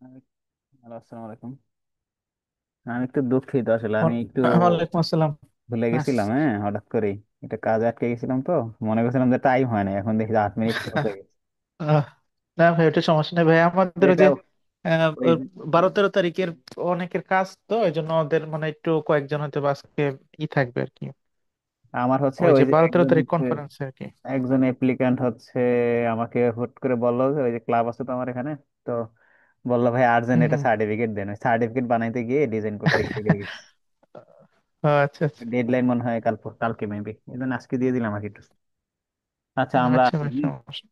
Hello, আসসালামু আলাইকুম। আমি একটু দুঃখিত, আসলে আমি একটু ওয়ালাইকুম আসসালাম। ভুলে আস- গেছিলাম। হ্যাঁ, হঠাৎ করেই এটা কাজে আটকে গেছিলাম, তো মনে করছিলাম যে টাইম হয় না, এখন দেখি 8 মিনিট ক্রস হয়ে গেছে। আহ, না ভাই, ওটা সমস্যা নেই ভাই। আমাদের ওই এটা যে ওই 12-13 তারিখের অনেকের কাজ, তো এই জন্য ওদের মানে একটু কয়েকজন হয়তো বা আজকে থাকবে আর কি। আমার হচ্ছে ওই ওই যে যে 12-13 তারিখ কনফারেন্স আর কি। একজন অ্যাপ্লিক্যান্ট হচ্ছে আমাকে হুট করে বললো যে ওই যে ক্লাব আছে তো আমার এখানে, তো বললো ভাই আর্জেন্ট এটা হুম। সার্টিফিকেট দেন। ওই সার্টিফিকেট বানাইতে গিয়ে ডিজাইন করতে একটু লেগে গেছে। আচ্ছা আচ্ছা। ডেডলাইন মনে হয় কালকে মেবি, এই জন্য আজকে দিয়ে দিলাম আর কি একটু। আচ্ছা, আমরা আচ্ছা আসি ভাই, হ্যাঁ? সমস্যা।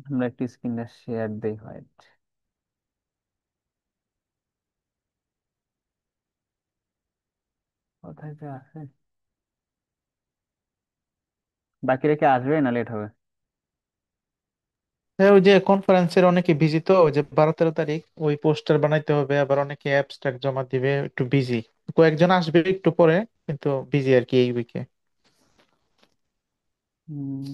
আমরা একটু স্ক্রিনটা শেয়ার দেই, হয় কোথায় যে আছে। বাকি রেখে আসবে না লেট হবে? হ্যাঁ, ওই যে কনফারেন্সের অনেকে বিজি, তো ওই যে 12-13 তারিখ ওই পোস্টার বানাইতে হবে, আবার অনেকে অ্যাবস্ট্রাক্ট জমা দিবে, একটু বিজি। কয়েকজন আসবে একটু পরে, কিন্তু বিজি আর কি এই উইকে। হুম,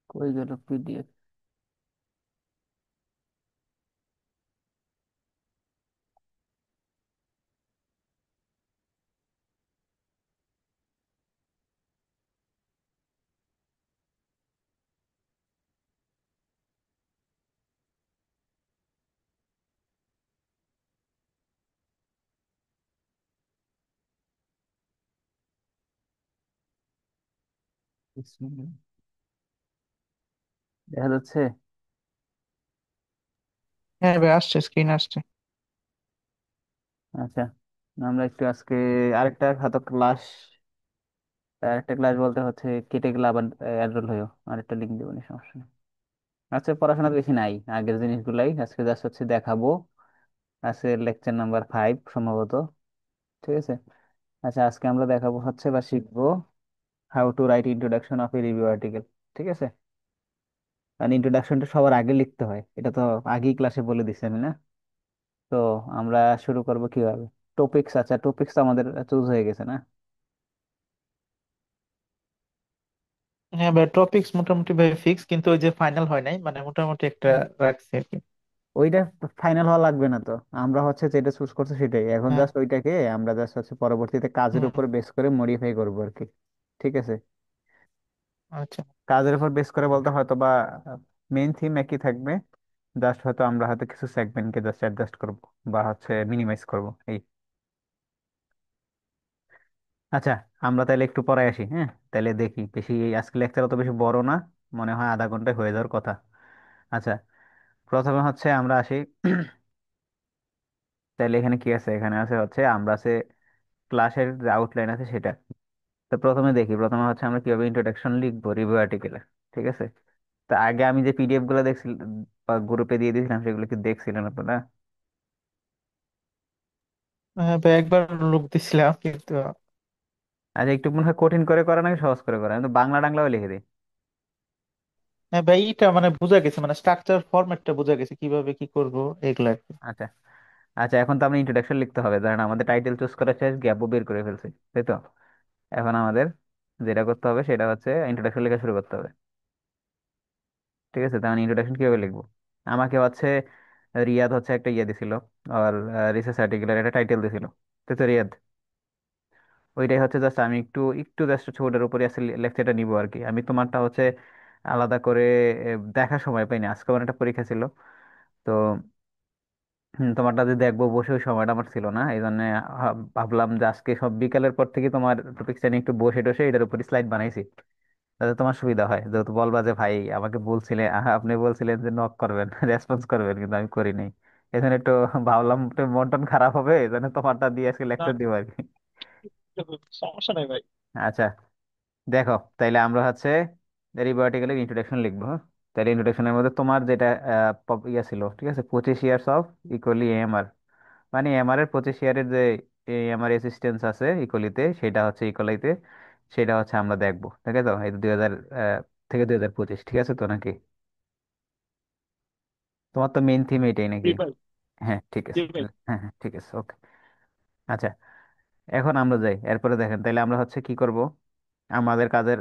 কই গেল পিডিএফ? দেখা যাচ্ছে। হ্যাঁ ভাই, আসছে, স্ক্রিন আসছে। আচ্ছা, আমরা একটু আজকে আরেকটা ক্লাস বলতে হচ্ছে কেটে গেলে আবার এনরোল হয়েও আরেকটা লিঙ্ক দেবো, নি সমস্যা নেই। আচ্ছা, পড়াশোনা বেশি নাই, আগের জিনিসগুলাই আজকে জাস্ট হচ্ছে দেখাবো। আছে লেকচার নাম্বার 5 সম্ভবত। ঠিক আছে। আচ্ছা, আজকে আমরা দেখাবো হচ্ছে বা শিখবো how to right introduction of A review article. ঠিক আছে। কারণ ইন্ট্রোডাকশনটা সবার আগে লিখতে হয়, এটা তো আগেই ক্লাসে বলে দিছি আমি, না? তো আমরা শুরু করব কিভাবে? টপিকস, আচ্ছা টপিকস তো আমাদের চুজ হয়ে গেছে, না? হ্যাঁ ভাই, টপিকস মোটামুটি ভাই ফিক্স, কিন্তু ওই যে ফাইনাল হয় নাই, মানে মোটামুটি একটা হ্যাঁ, রাখছি আর কি। ওইটা ফাইনাল হওয়া লাগবে না তো। আমরা হচ্ছে যেটা চুজ করছি সেটাই, এখন হ্যাঁ। জাস্ট ওইটাকে আমরা জাস্ট হচ্ছে পরবর্তীতে কাজের হুম। উপর বেস করে মডিফাই করবো আর কি। ঠিক আছে। আচ্ছা। কাজের উপর বেস করে বলতে হয়তো বা মেইন থিম একই থাকবে, জাস্ট হয়তো আমরা হয়তো কিছু সেগমেন্টকে জাস্ট অ্যাডজাস্ট করবো বা হচ্ছে মিনিমাইজ করবো এই। আচ্ছা, আমরা তাহলে একটু পরে আসি, হ্যাঁ? তাহলে দেখি বেশি, আজকে লেকচার অত বেশি বড় না, মনে হয় আধা ঘন্টায় হয়ে যাওয়ার কথা। আচ্ছা, প্রথমে হচ্ছে আমরা আসি। তাহলে এখানে কি আছে? এখানে আছে হচ্ছে আমরা আছে ক্লাসের যে আউটলাইন আছে সেটা। তো প্রথমে দেখি, প্রথমে হচ্ছে আমরা কিভাবে ইন্ট্রোডাকশন লিখবো রিভিউ আর্টিকেলে। ঠিক আছে। তো আগে আমি যে পিডিএফ গুলো দেখছিলাম বা গ্রুপে দিয়ে দিয়েছিলাম, সেগুলো কি দেখছিলেন আপনারা? হ্যাঁ ভাই, একবার লোক দিছিলাম কিন্তু। আচ্ছা, একটু মনে হয় কঠিন করে করা নাকি সহজ করে করা? আমি তো বাংলা টাংলাও লিখে দিই। হ্যাঁ ভাই, এটা মানে বোঝা গেছে, মানে স্ট্রাকচার ফরম্যাটটা বোঝা গেছে, কিভাবে কি করব এগুলো আর কি। আচ্ছা। আচ্ছা, এখন তো আমরা ইন্ট্রোডাকশন লিখতে হবে, ধরেন আমাদের টাইটেল চুজ করা শেষ, গ্যাপও বের করে ফেলছি, তাই তো? এখন আমাদের যেটা করতে হবে সেটা হচ্ছে ইন্ট্রোডাকশন লেখা শুরু করতে হবে। ঠিক আছে, তার মানে ইন্ট্রোডাকশন কিভাবে লিখবো? আমাকে হচ্ছে রিয়াদ হচ্ছে একটা ইয়ে দিছিল, আর রিসার্চ আর্টিকেলের একটা টাইটেল দিছিল, তাই তো রিয়াদ? ওইটাই হচ্ছে জাস্ট আমি একটু একটু জাস্ট ওটার উপরে আসলে লেকচারটা নিবো আর কি। আমি তোমারটা হচ্ছে আলাদা করে দেখার সময় পাইনি, আজকে আমার একটা পরীক্ষা ছিল। তো তোমারটা যে দেখবো বসে, ওই সময়টা আমার ছিল না, এই জন্য ভাবলাম যে আজকে সব বিকালের পর থেকে তোমার টপিকটা নিয়ে একটু বসে টসে এটার উপরে স্লাইড বানাইছি, যাতে তোমার সুবিধা হয়। যেহেতু বলবা যে ভাই আমাকে বলছিলেন, আপনি বলছিলেন যে নক করবেন রেসপন্স করবেন, কিন্তু আমি করি নাই। এই জন্য একটু ভাবলাম একটু মন টন খারাপ হবে, এই জন্য তোমারটা দিয়ে আজকে না, লেকচার দিব আর কি। সমস্যা নাই ভাই। আচ্ছা, দেখো তাইলে আমরা হচ্ছে রিভার্টিক্যালের ইন্ট্রোডাকশন লিখবো, হ্যাঁ? তাহলে ইন্ট্রোডাকশনের মধ্যে তোমার যেটা ইয়ে ছিল, ঠিক আছে, 25 ইয়ার্স অফ ইকুয়ালি এমআর, মানে এমআর এর 25 ইয়ারের যে আমার রেসিস্টেন্স আছে ইকোলিতে, সেটা হচ্ছে ইকোলাইতে, সেটা হচ্ছে আমরা দেখবো, ঠিক আছে? তো এই 2000 থেকে 2025, ঠিক আছে তো নাকি? তোমার তো মেইন থিম এটাই নাকি? জি ভাই। হ্যাঁ ঠিক জি আছে। ভাই। হ্যাঁ হ্যাঁ ঠিক আছে, ওকে। আচ্ছা, এখন আমরা যাই এরপরে, দেখেন তাহলে আমরা হচ্ছে কি করব। আমাদের কাজের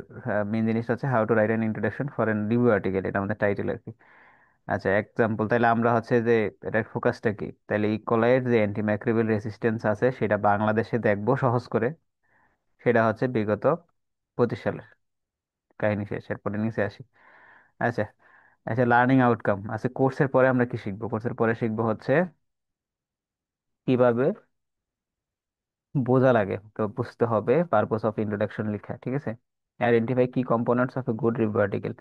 মেইন জিনিসটা হচ্ছে how to write an introduction for N review article, এটা আমাদের টাইটেল আর কি। আচ্ছা, এক্সাম্পল তাহলে আমরা হচ্ছে যে এটার ফোকাসটা কি, তাহলে ইকোলাইয়ের যে অ্যান্টিমাইক্রোবিয়াল রেসিস্ট্যান্স আছে সেটা বাংলাদেশে দেখবো সহজ করে। সেটা হচ্ছে বিগত 25 সালের কাহিনী শেষ, এরপরে নিচে আসি। আচ্ছা, আচ্ছা, লার্নিং আউটকাম আচ্ছা, কোর্সের পরে আমরা কি শিখবো? কোর্সের পরে শিখবো হচ্ছে কিভাবে বোঝা লাগে, তো বুঝতে হবে পারপোজ অফ ইন্ট্রোডাকশন লেখা, ঠিক আছে? আইডেন্টিফাই কি components of a good review article.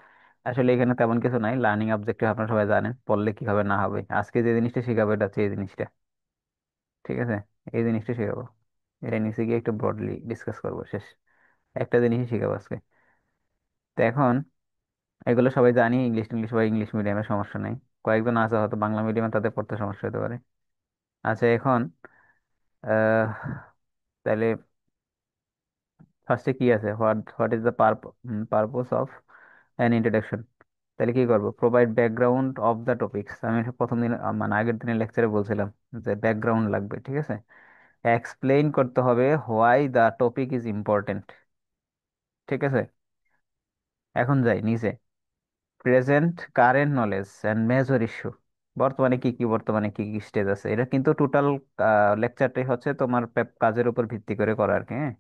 আসলে এখানে তেমন কিছু নাই, লার্নিং অবজেক্টিভ আপনারা সবাই জানেন, পড়লে কি হবে না হবে। আজকে যে জিনিসটা শেখাবো এটা হচ্ছে এই জিনিসটা, ঠিক আছে? এই জিনিসটা শেখাবো, এটা নিচে গিয়ে একটু ব্রডলি ডিসকাস করবো, শেষ। একটা জিনিসই শেখাবো আজকে। তো এখন এগুলো সবাই জানি, ইংলিশ ইংলিশ বা ইংলিশ মিডিয়ামের সমস্যা নেই। কয়েকজন আছে হয়তো বাংলা মিডিয়ামে, তাদের পড়তে সমস্যা হতে পারে। আচ্ছা, এখন আহ তাহলে ফার্স্টে কি আছে, what what is the purpose of an introduction. তাহলে কি করবো, provide background of the topics. আমি প্রথম দিন মানে আগের দিনের লেকচারে বলছিলাম যে ব্যাকগ্রাউন্ড লাগবে, ঠিক আছে? এক্সপ্লেইন করতে হবে why the topic is important, ঠিক আছে? এখন যাই নিচে, present current knowledge and major issue. বর্তমানে কি কি স্টেজ আছে, এটা কিন্তু টোটাল লেকচারটাই হচ্ছে তোমার কাজের উপর ভিত্তি করে করা আর কি, হ্যাঁ?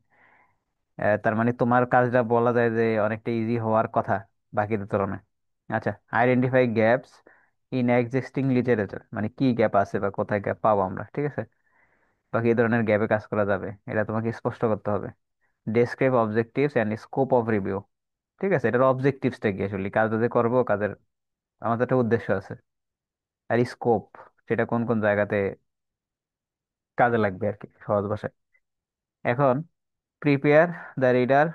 তার মানে তোমার কাজটা বলা যায় যে অনেকটা ইজি হওয়ার কথা বাকিদের তুলনায়। আচ্ছা, identify gaps in existing literature, মানে কি গ্যাপ আছে বা কোথায় গ্যাপ পাবো আমরা, ঠিক আছে? বা কি ধরনের গ্যাপে কাজ করা যাবে, এটা তোমাকে স্পষ্ট করতে হবে। Describe objectives and scope of review, ঠিক আছে? এটার অবজেক্টিভসটা কি, আসলে কাজটা যে করবো কাজের আমাদের একটা উদ্দেশ্য আছে। আর স্কোপ, সেটা কোন কোন জায়গাতে কাজে লাগবে আর কি, সহজ ভাষায়। এখন prepare the reader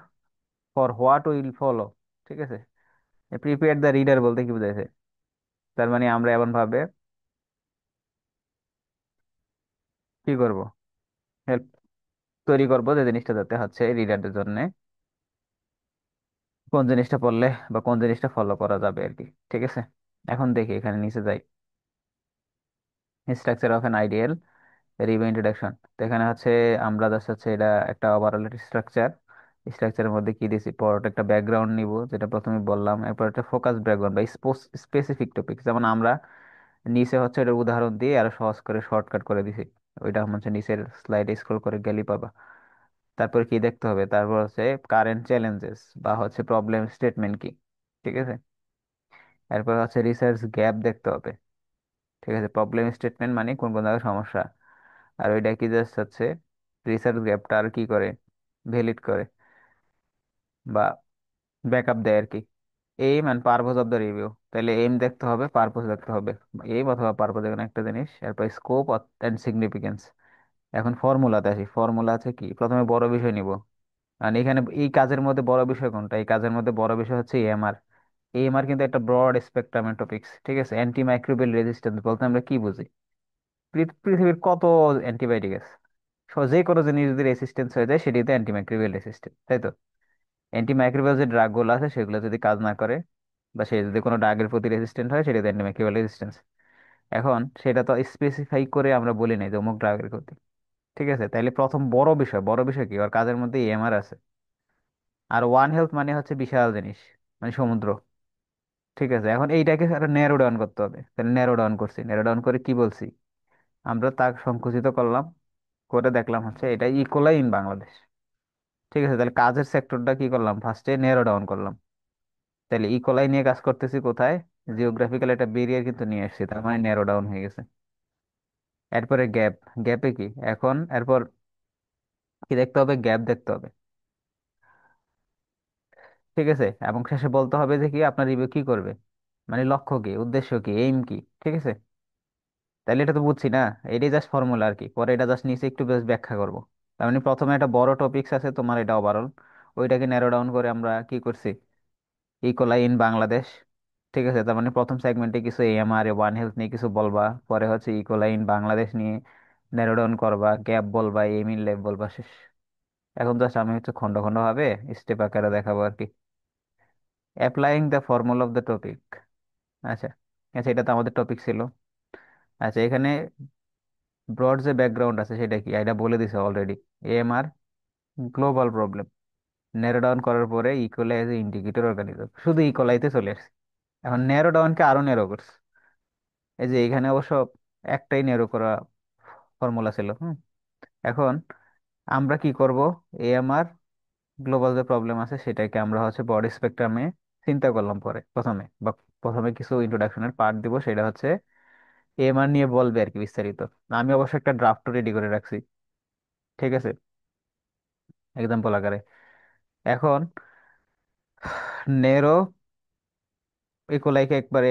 for what will follow, ঠিক আছে? প্রিপেয়ার দ্য রিডার বলতে কি বুঝাইছে, তার মানে আমরা এমন ভাবে কি করব, হেল্প তৈরি করব যে জিনিসটা যাতে হচ্ছে রিডারদের জন্য কোন জিনিসটা পড়লে বা কোন জিনিসটা ফলো করা যাবে আর কি, ঠিক আছে? এখন দেখি এখানে নিচে যাই, structure of N ideal review introduction. তো এখানে হচ্ছে আমরা জাস্ট হচ্ছে এটা একটা ওভারঅল স্ট্রাকচার। স্ট্রাকচারের মধ্যে কি দিছি, পর একটা ব্যাকগ্রাউন্ড নিব যেটা প্রথমে বললাম, এরপর একটা ফোকাস ব্যাকগ্রাউন্ড বা স্পেসিফিক টপিক, যেমন আমরা নিচে হচ্ছে এটা উদাহরণ দিয়ে আরো সহজ করে শর্টকাট করে দিছি। ওইটা হচ্ছে নিচের স্লাইডে স্ক্রল করে গেলেই পাবা। তারপর কি দেখতে হবে, তারপর হচ্ছে কারেন্ট চ্যালেঞ্জেস বা হচ্ছে প্রবলেম স্টেটমেন্ট কি, ঠিক আছে? এরপর হচ্ছে রিসার্চ গ্যাপ দেখতে হবে, ঠিক আছে? প্রবলেম স্টেটমেন্ট মানে কোন কোন জায়গায় সমস্যা, আর ওইটা কি জাস্ট হচ্ছে রিসার্চ গ্যাপটা আর কি করে, ভ্যালিড করে বা ব্যাকআপ দেয় আর কি। Aim and purpose of the review, তাহলে এইম দেখতে হবে, পারপোজ দেখতে হবে। এইম অথবা পারপোজ, এখানে একটা জিনিস। এরপর স্কোপ অ্যান্ড সিগনিফিকেন্স। এখন ফর্মুলাতে আসি, ফর্মুলা আছে কি, প্রথমে বড় বিষয় নিব। আর এখানে এই কাজের মধ্যে বড় বিষয় কোনটা, এই কাজের মধ্যে বড় বিষয় হচ্ছে এএমআর। এএমআর কিন্তু একটা ব্রড স্পেকট্রামের টপিক্স, ঠিক আছে? অ্যান্টি মাইক্রোবিয়াল রেজিস্ট্যান্স বলতে আমরা কি বুঝি, পৃথিবীর কত অ্যান্টিবায়োটিক আছে, যে কোনো জিনিস যদি রেসিস্টেন্স হয়ে যায় সেটিতে অ্যান্টিমাইক্রোবিয়াল রেসিস্টেন্স, তাই তো? অ্যান্টিমাইক্রোবিয়াল যে ড্রাগগুলো আছে সেগুলো যদি কাজ না করে বা সে যদি কোনো ড্রাগের প্রতি রেজিস্ট্যান্ট হয়, সেটাতে অ্যান্টিমাইক্রোবিয়াল রেজিস্ট্যান্স। এখন সেটা তো স্পেসিফাই করে আমরা বলি নাই যে অমুক ড্রাগের ক্ষতি, ঠিক আছে? তাইলে প্রথম বড় বিষয় কি, ওর কাজের মধ্যে এমআর আছে। আর ওয়ান হেলথ মানে হচ্ছে বিশাল জিনিস, মানে সমুদ্র, ঠিক আছে? এখন এইটাকে ন্যারো ডাউন করতে হবে, তাহলে ন্যারো ডাউন করছি, ন্যারো ডাউন করে কি বলছি আমরা, তাক সংকুচিত করলাম, করে দেখলাম হচ্ছে এটা ইকোলাই ইন বাংলাদেশ, ঠিক আছে? তাহলে কাজের সেক্টরটা কি করলাম, ফার্স্টে ন্যারো ডাউন করলাম। তাহলে ইকোলাই নিয়ে কাজ করতেছি কোথায়, জিওগ্রাফিক্যাল একটা বেরিয়ার কিন্তু নিয়ে আসছি, তার মানে ন্যারো ডাউন হয়ে গেছে। এরপরে গ্যাপ, গ্যাপে কি এখন, এরপর কি দেখতে হবে, গ্যাপ দেখতে হবে, ঠিক আছে? এবং শেষে বলতে হবে যে কি আপনার রিভিউ কি করবে, মানে লক্ষ্য কি, উদ্দেশ্য কি, এইম কি, ঠিক আছে? তাহলে এটা তো বুঝছি না, এটাই জাস্ট ফর্মুলা আর কি, পরে এটা জাস্ট নিচে একটু বেশ ব্যাখ্যা করব। তার মানে প্রথমে একটা বড় টপিকস আছে তোমার, এটা ওভারঅল, ওইটাকে ন্যারো ডাউন করে আমরা কি করছি, ইকোলাই ইন বাংলাদেশ, ঠিক আছে? তার মানে প্রথম সেগমেন্টে কিছু এএমআর ওয়ান হেলথ নিয়ে কিছু বলবা, পরে হচ্ছে ইকোলাই ইন বাংলাদেশ নিয়ে ন্যারো ডাউন করবা, গ্যাপ বলবা, এম ইন লেফট বলবা, শেষ। এখন জাস্ট আমি হচ্ছে খন্ড খন্ড ভাবে স্টেপ আকারে দেখাবো আর কি। Applying the formula of the topic. আচ্ছা, আচ্ছা, এটা তো আমাদের টপিক ছিল। আচ্ছা, এখানে ব্রড যে ব্যাকগ্রাউন্ড আছে সেটা কি, এটা বলে দিছে already. AMR global problem, narrow down করার পরে ইকোলাই যে ইন্ডিকেটর অর্গানিজম, শুধু ইকোলাইতে চলে আসছে। এখন ন্যারো ডাউনকে আরো ন্যারো করছে। এই যে এখানে অবশ্য একটাই ন্যারো করা ফর্মুলা ছিল। এখন আমরা কি করব, এএমআর গ্লোবাল যে প্রবলেম আছে সেটাকে আমরা হচ্ছে বডি স্পেকট্রামে চিন্তা করলাম পরে, প্রথমে কিছু ইন্ট্রোডাকশনের পার্ট দিব, সেটা হচ্ছে এএমআর নিয়ে বলবে আর কি বিস্তারিত। আমি অবশ্য একটা ড্রাফট রেডি করে রাখছি, ঠিক আছে, এক্সাম্পল আকারে। এখন নেরো ইকোলাইকে একবারে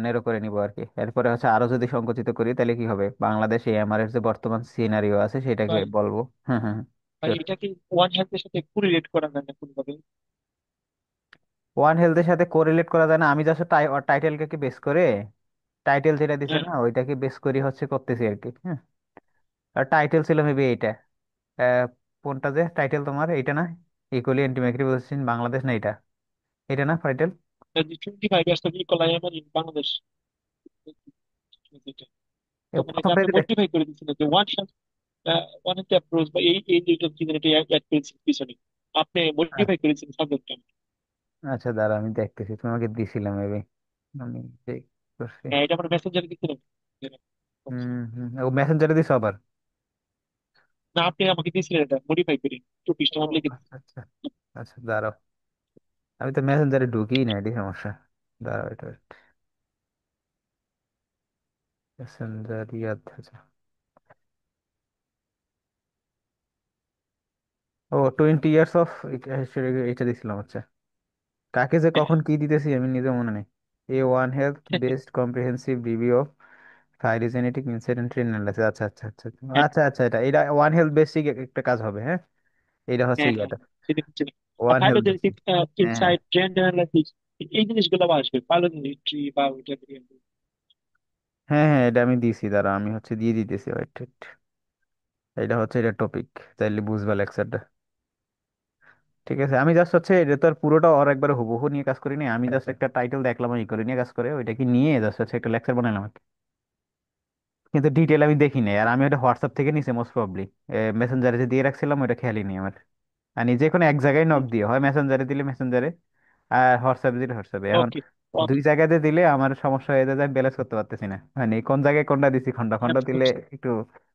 নেরো করে নিব আর কি। এরপরে হচ্ছে আরো যদি সংকুচিত করি তাহলে কি হবে, বাংলাদেশ এএমআর এর যে বর্তমান সিনারিও আছে সেটাকে ভাই বলবো। হ্যাঁ, হ্যাঁ, ভাই হ্যাঁ। এটা কি ওয়ান হেলথের সাথে কোরিলেট করা যায় না কোনোভাবে? ওয়ান হেলথের সাথে কোরিলেট করা যায় না, আমি জাস্ট টাইটেলকে বেস করে, টাইটেল যেটা দিছে হ্যাঁ, না ওইটাকে বেস করি হচ্ছে করতেছি আর কি। হ্যাঁ, আর টাইটেল ছিল মেবি এইটা। আহ, কোনটা যে টাইটেল তোমার এইটা না, ইকুয়ালি অ্যান্টিমাইক্রোবিয়াল পজিশন বাংলাদেশ, না এটা, এটা না title. 25 years of E. coli in Bangladesh, এটা। তো মানে এটা প্রথমটাই আপনি দিলে। মডিফাই করে দিচ্ছেন যে ওয়ান হেলথ অ্যাপ্রোচ বা এই দুটো জিনিস এটা অ্যাড করেছেন পিছনে, আপনি মডিফাই করেছেন সাবজেক্টটা। আচ্ছা, দাঁড়া আমি দেখতেছি, তোমাকে দিছিলাম মেবি, আমি check করছি। হ্যাঁ, এটা আমার মেসেঞ্জারে দিচ্ছিলেন। হুম, হুম, ও মেসেঞ্জারে দিছো আবার? না, আপনি আমাকে দিয়েছিলেন এটা মডিফাই করে, একটু ও, পৃষ্ঠা নাম লিখে দিচ্ছেন। আচ্ছা, আচ্ছা, আচ্ছা, দাঁড়াও, আমি তো মেসেঞ্জারে ঢুকিই না, এটি সমস্যা। দাঁড়াও, এটা মেসেঞ্জার ইয়াদ, আচ্ছা। ও 20 ইয়ার্স অফ হিস্টোরি, এটা দিছিলাম, আচ্ছা। কাকে যে কখন কি দিতেছি আমি নিজে মনে নেই। One health based comprehensive review of phylogenetic incident analysis, আচ্ছা, আচ্ছা, আচ্ছা, আচ্ছা, হ্যাঁ, আচ্ছা, আচ্ছা, এটা ওয়ান হেলথ বেসিক একটা কাজ হবে, হ্যাঁ। এটা হচ্ছে হ্যাঁ, হ্যাঁ, ইয়াটা, সেটা হচ্ছে ওয়ান হেলথ বেসিক। ফাইলোজেনেটিক হ্যাঁ, ইনসাইট ট্রেন্ড অ্যানালাইসিস, এই জিনিসগুলো আবার আসবে ফাইলোজেনেট্রি বা ওইটা দিয়ে। হ্যাঁ, হ্যাঁ, এটা আমি দিছি, দাঁড়া আমি হচ্ছে দিয়ে দিতেছি, ওয়েট ওয়েট। এটা হচ্ছে এটা টপিক, তাইলে বুঝবা লেকচারটা। ঠিক আছে, আমি জাস্ট হচ্ছে এটা তো আর পুরোটা ওর একবার হুবহু নিয়ে কাজ করিনি, আমি জাস্ট একটা টাইটেল দেখলাম ই করে নিয়ে কাজ করে ওইটাকে নিয়ে জাস্ট হচ্ছে একটা লেকচার বানালাম আর কি। কিন্তু ডিটেল আমি দেখি নাই, আর আমি ওটা হোয়াটসঅ্যাপ থেকে নিছি মোস্ট প্রবলি। মেসেঞ্জারে যে দিয়ে রাখছিলাম ওইটা খেয়ালই নেই আমার। আর যে কোনো এক জায়গায় নক দিয়ে, হয় মেসেঞ্জারে দিলে মেসেঞ্জারে, আর হোয়াটসঅ্যাপে দিলে হোয়াটসঅ্যাপে। এখন ওকে, দুই ওকে। জায়গাতে দিলে আমার সমস্যা হয়ে যায় যে ব্যালেন্স করতে পারতেছি না, মানে কোন জায়গায় কোনটা দিছি, খন্ড খন্ড দিলে একটু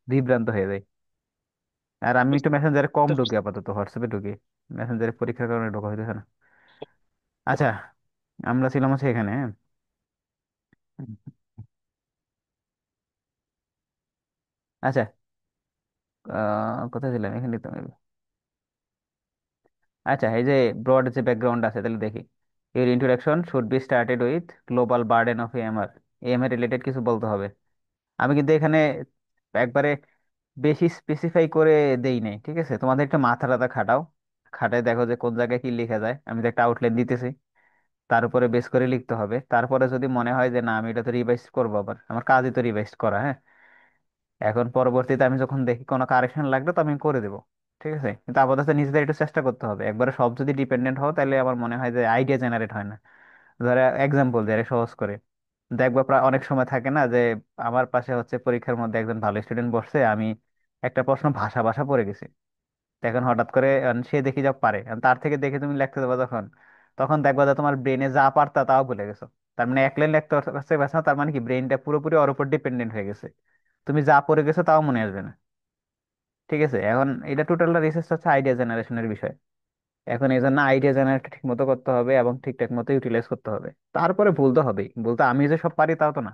বিভ্রান্ত হয়ে যায়। আর আমি একটু মেসেঞ্জারে কম বুঝতে ঢুকি, পারছি। আপাতত হোয়াটসঅ্যাপে ঢুকি। মেসেঞ্জারে পরীক্ষার কারণে ঢোকা হইতেছে না। আচ্ছা, আমরা ছিলাম হচ্ছে এখানে, হ্যাঁ। হুম। আচ্ছা, কোথায় ছিলাম, এখানে তো maybe। আচ্ছা, এই যে ব্রড যে ব্যাকগ্রাউন্ড আছে তাহলে দেখি। এর introduction should be started with global burden of AMR. AMR related কিছু বলতে হবে। আমি কিন্তু এখানে একবারে বেশি স্পেসিফাই করে দেই নাই, ঠিক আছে, তোমাদের একটু মাথা টাথা খাটাও, খাটায় দেখো যে কোন জায়গায় কি লেখা যায়। আমি তো একটা আউটলাইন দিতেছি, তার উপরে বেস করে লিখতে হবে। তারপরে যদি মনে হয় যে না আমি এটা তো রিভাইজ করবো, আবার আমার কাজই তো রিভাইজ করা, হ্যাঁ। এখন পরবর্তীতে আমি যখন দেখি কোনো কারেকশন লাগবে তো আমি করে দেবো, ঠিক আছে। কিন্তু আপাতত নিজেদের একটু চেষ্টা করতে হবে, একবারে সব যদি ডিপেন্ডেন্ট হও তাহলে আমার মনে হয় যে আইডিয়া জেনারেট হয় না। ধরে এক্সাম্পল দিয়ে সহজ করে দেখবা, প্রায় অনেক সময় থাকে না যে আমার পাশে হচ্ছে পরীক্ষার মধ্যে একজন ভালো স্টুডেন্ট বসছে, আমি একটা প্রশ্ন ভাষা ভাষা পড়ে গেছি, তো এখন হঠাৎ করে সে দেখি যা পারে, আর তার থেকে দেখে তুমি লিখতে দেবো যখন, তখন দেখবা যে তোমার ব্রেনে যা পারতা তাও ভুলে গেছো। তার মানে এক লাইন লিখতে পারছে না, তার মানে কি ব্রেনটা পুরোপুরি ওর উপর ডিপেন্ডেন্ট হয়ে গেছে, তুমি যা পড়ে গেছো তাও মনে আসবে না। ঠিক আছে, এখন এটা টোটাল রিসার্চ হচ্ছে আইডিয়া জেনারেশনের বিষয়। এখন এই জন্য আইডিয়া জেনারেট ঠিক মতো করতে হবে এবং ঠিকঠাক মতো ইউটিলাইজ করতে হবে। তারপরে ভুল তো হবেই, বলতে আমি যে সব পারি তাও তো না,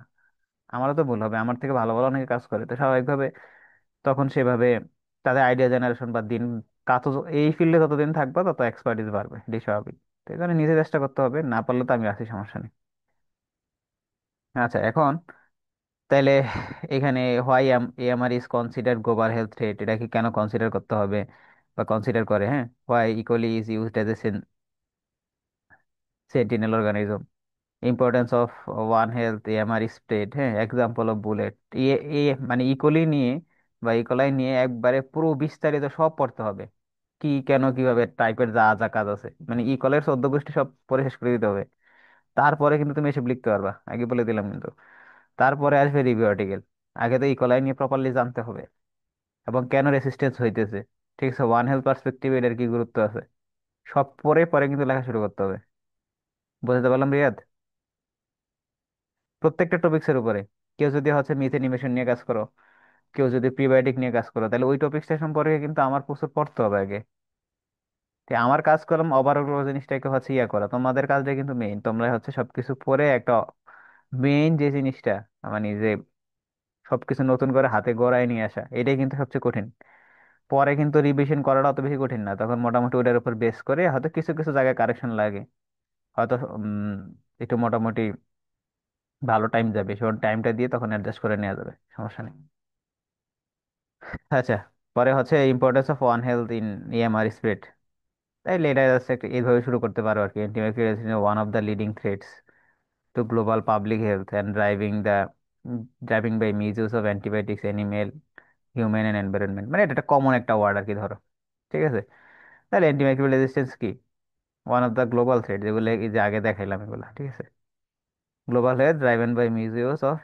আমারও তো ভুল হবে, আমার থেকে ভালো ভালো অনেকে কাজ করে, তো স্বাভাবিকভাবে তখন সেভাবে তাদের আইডিয়া জেনারেশন বা দিন কাজ, এই ফিল্ডে যতদিন থাকবে তত এক্সপার্টিস বাড়বে, এটাই স্বাভাবিক। তো এই জন্য নিজে চেষ্টা করতে হবে, না পারলে তো আমি আছি, সমস্যা নেই। আচ্ছা, এখন তাইলে এখানে why AMR is consider global health threat, এটা কি কেন কনসিডার করতে হবে বা কনসিডার করে, হ্যাঁ। Why E. coli is used as a sentinel organism, importance of one health AMR spread, হ্যাঁ, এক্সাম্পল অফ বুলেট। এ এ মানে ইকোলি নিয়ে বা ইকোলাই নিয়ে একবারে পুরো বিস্তারিত সব পড়তে হবে, কি কেন কিভাবে টাইপের যা যা কাজ আছে, মানে ইকলের 14 গোষ্ঠী সব পড়ে শেষ করে দিতে হবে। তারপরে কিন্তু তুমি এসব লিখতে পারবা, আগে বলে দিলাম কিন্তু। তারপরে আসবে রিভিউ আর্টিকেল। আগে তো ইকোলাই নিয়ে প্রপারলি জানতে হবে, এবং কেন রেসিস্টেন্স হইতেছে, ঠিক আছে, ওয়ান হেলথ পার্সপেক্টিভ এটার কি গুরুত্ব আছে, সব পরে পরে কিন্তু লেখা শুরু করতে হবে। বুঝতে পারলাম রিয়াদ? প্রত্যেকটা টপিক্স এর উপরে। কেউ যদি হচ্ছে মিথ অ্যানিমেশন নিয়ে কাজ করো, কেউ যদি প্রিবায়োটিক নিয়ে কাজ করো, তাহলে ওই টপিক্সটা সম্পর্কে কিন্তু আমার প্রচুর পড়তে হবে আগে। তো আমার কাজ করলাম ওভারঅল জিনিসটাকে হচ্ছে ইয়া করা, তোমাদের কাজটা কিন্তু মেইন, তোমরা হচ্ছে সবকিছু পরে একটা মেইন যে জিনিসটা, মানে যে সবকিছু নতুন করে হাতে গড়ায় নিয়ে আসা, এটাই কিন্তু সবচেয়ে কঠিন। পরে কিন্তু রিভিশন করাটা অত বেশি কঠিন না, তখন মোটামুটি ওটার উপর বেস করে হয়তো কিছু কিছু জায়গায় কারেকশন লাগে, হয়তো একটু মোটামুটি ভালো টাইম যাবে, সেখানে টাইমটা দিয়ে তখন অ্যাডজাস্ট করে নেওয়া যাবে, সমস্যা নেই। আচ্ছা, পরে হচ্ছে importance of one health in EMR spread. তাইলে এটা জাস্ট একটা এইভাবে শুরু করতে পারো আর কি। Antibiotic resistance one of the leading threats to global public health and driving by misuse of antibiotics animal, human and environment, মানে এটা একটা কমন একটা ওয়ার্ড আর কি, ধরো। ঠিক আছে, তাহলে অ্যান্টিমাইক্রোবিয়াল রেজিস্ট্যান্স কি? One of the global threat, যেগুলো এই যে আগে দেখাইলাম এগুলো, ঠিক আছে। Global health driven by misuse of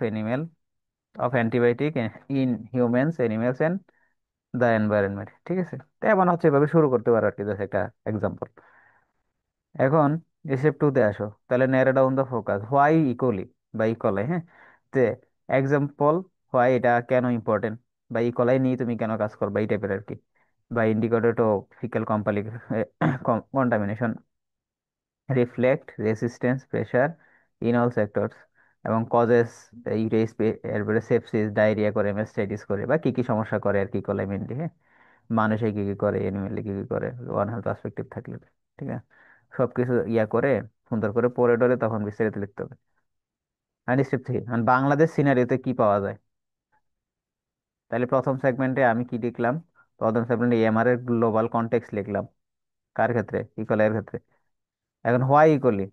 antibiotic in humans animals and the environment, ঠিক আছে। তো এমন হচ্ছে এভাবে শুরু করতে পারো আর কি, জাস্ট একটা এক্সাম্পল। এখন স্টেপ টু তে আসো, তাহলে narrow down the focus, why E. coli বা ইকলাই, হ্যাঁ। তে এক্সাম্পল, হোয়াই এটা কেন ইম্পর্টেন্ট, বা ইকলাই নিয়ে তুমি কেন কাজ করবা, এই টাইপের আর কি। বা ইন্ডিকেটর টু ফিক্যাল কম্পালি contamination, reflect resistance pressure in all sectors, এবং কজেস, ইউরেস, এরপরে সেপসিস, ডায়রিয়া করে, মেস্টাইটিস করে, বা কি কি সমস্যা করে আর কি কলাই মেনলি, হ্যাঁ। মানুষে কি কি করে, এনিমেলে কি কি করে, ওয়ান হেলথ পার্সপেক্টিভ থাকলে, ঠিক আছে। সবকিছু ইয়া করে সুন্দর করে পড়ে টরে তখন বিস্তারিত লিখতে হবে। আর স্টেপ থেকে মানে বাংলাদেশ সিনারিওতে কি পাওয়া যায়, তাহলে প্রথম সেগমেন্টে আমি কি লিখলাম? প্রথম সেগমেন্টে এমআর এর গ্লোবাল কনটেক্সট লিখলাম, কার ক্ষেত্রে? ইকোলাইয়ের ক্ষেত্রে। এখন হোয়াই ইকোলি,